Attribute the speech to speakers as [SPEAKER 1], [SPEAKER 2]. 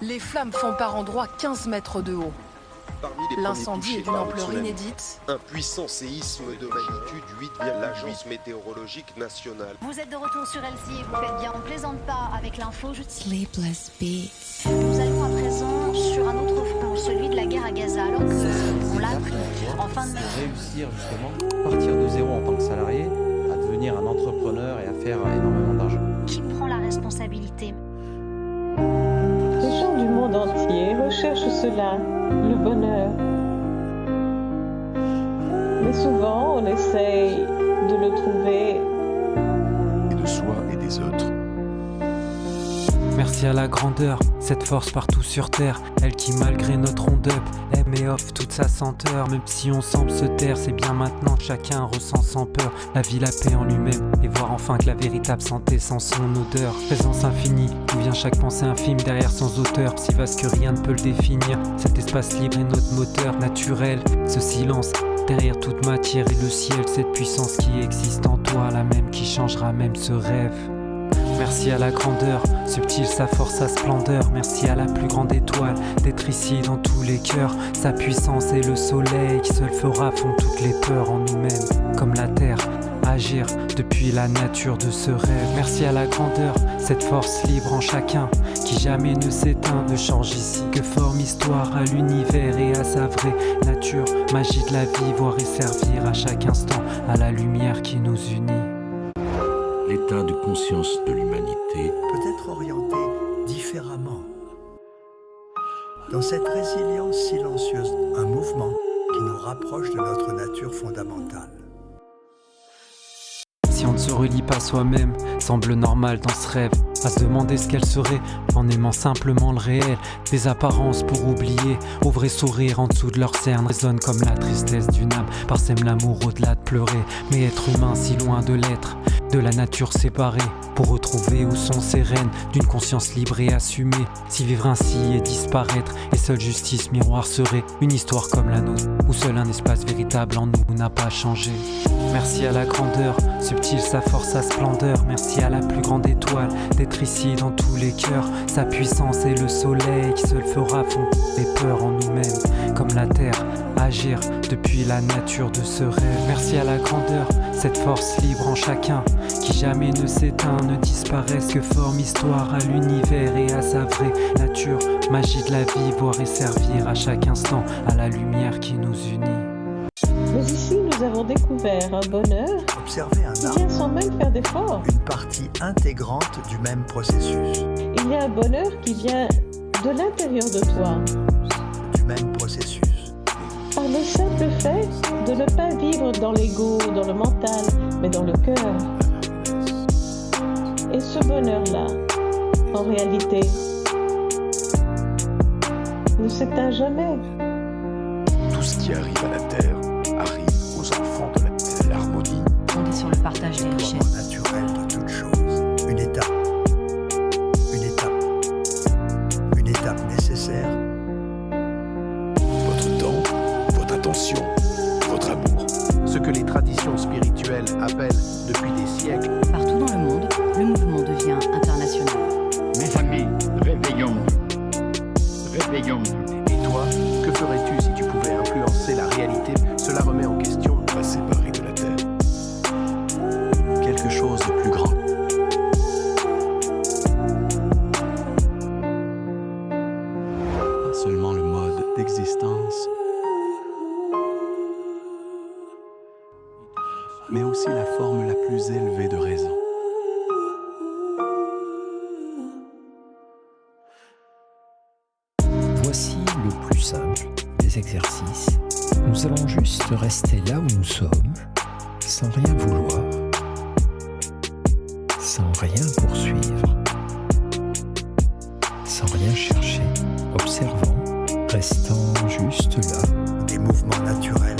[SPEAKER 1] Les flammes font par endroits 15 mètres de haut. L'incendie est d'une ampleur inédite.
[SPEAKER 2] Un puissant séisme de magnitude 8, l'Agence météorologique nationale.
[SPEAKER 3] Vous êtes de retour sur LCI et vous faites bien. On ne plaisante pas avec l'info.
[SPEAKER 4] Sleepless Beats.
[SPEAKER 3] Nous allons à présent sur un autre front, celui de la guerre à Gaza. Alors qu'on l'a appris en fin de match.
[SPEAKER 5] Réussir justement, partir de zéro en tant que salarié, à devenir un entrepreneur et à faire énormément d'argent.
[SPEAKER 3] Qui prend la responsabilité?
[SPEAKER 6] Les gens du monde entier recherchent cela, le bonheur. Mais souvent, on essaye de le trouver.
[SPEAKER 7] Et de soi et des autres.
[SPEAKER 8] Merci à la grandeur, cette force partout sur terre, elle qui malgré notre round-up aime et offre toute sa senteur. Même si on semble se taire, c'est bien maintenant que chacun ressent sans peur la vie, la paix en lui-même, et voir enfin que la véritable santé sent son odeur. Présence infinie, d'où vient chaque pensée infime derrière sans auteur, si vaste que rien ne peut le définir. Cet espace libre est notre moteur naturel, ce silence derrière toute matière et le ciel, cette puissance qui existe en toi, la même qui changera même ce rêve. Merci à la grandeur, subtile sa force, sa splendeur. Merci à la plus grande étoile d'être ici dans tous les cœurs. Sa puissance est le soleil qui seul fera fondre toutes les peurs en nous-mêmes. Comme la terre, agir depuis la nature de ce rêve. Merci à la grandeur, cette force libre en chacun qui jamais ne s'éteint, ne change ici que forme histoire à l'univers et à sa vraie nature. Magie de la vie, voir et servir à chaque instant à la lumière qui nous unit.
[SPEAKER 7] L'état de conscience de l'humanité
[SPEAKER 9] peut être orienté différemment. Dans cette résilience silencieuse, un mouvement qui nous rapproche de notre nature fondamentale.
[SPEAKER 8] Si on ne se relie pas soi-même, semble normal dans ce rêve, à se demander ce qu'elle serait, en aimant simplement le réel, des apparences pour oublier, au vrai sourire en dessous de leur cerne, résonne comme la tristesse d'une âme, parsème l'amour au-delà de pleurer, mais être humain si loin de l'être, de la nature séparée, pour retrouver où sont ses rênes, d'une conscience libre et assumée, si vivre ainsi et disparaître, et seule justice miroir serait une histoire comme la nôtre, où seul un espace véritable en nous n'a pas changé. Merci à la grandeur, subtile sa force, sa splendeur. Merci à la plus grande étoile d'être ici dans tous les cœurs. Sa puissance est le soleil qui seul fera fondre les peurs en nous-mêmes. Comme la terre, agir depuis la nature de ce rêve. Merci à la grandeur, cette force libre en chacun qui jamais ne s'éteint, ne disparaisse, que forme histoire à l'univers et à sa vraie nature. Magie de la vie, voir et servir à chaque instant à la lumière qui nous unit.
[SPEAKER 6] Mais ici, nous avons découvert un bonheur
[SPEAKER 9] Observer un
[SPEAKER 6] qui
[SPEAKER 9] arbre,
[SPEAKER 6] vient sans même faire d'efforts.
[SPEAKER 9] une partie intégrante du même processus.
[SPEAKER 6] Il y a un bonheur qui vient de l'intérieur de toi,
[SPEAKER 9] Du même processus.
[SPEAKER 6] par le simple fait de ne pas vivre dans l'ego, dans le mental, mais dans le cœur. Et ce bonheur-là, en réalité, ne s'éteint jamais.
[SPEAKER 7] Tout ce qui arrive à la Terre arrive aux enfants de la Terre. L'harmonie,
[SPEAKER 4] Fondé sur le partage des richesses.
[SPEAKER 9] Déploiement naturel de toute chose. Une étape. Une étape. Une étape nécessaire.
[SPEAKER 7] votre temps, votre attention, votre amour.
[SPEAKER 10] Ce que les traditions spirituelles appellent depuis des siècles
[SPEAKER 4] Partout dans le monde, le mouvement devient international.
[SPEAKER 11] Mes amis, réveillons-nous. Réveillons-nous.
[SPEAKER 10] Et toi, que ferais-tu si tu pouvais influencer la réalité? Cela remet en question
[SPEAKER 7] Pas séparés de la Terre.
[SPEAKER 9] Quelque chose de plus grand.
[SPEAKER 12] Pas seulement le mode d'existence, mais aussi la forme la plus élevée de raison.
[SPEAKER 13] Voici le plus simple des exercices. Nous allons juste rester là où nous sommes, sans rien vouloir, sans rien poursuivre, sans rien chercher, observant, restant juste là.
[SPEAKER 9] Des mouvements naturels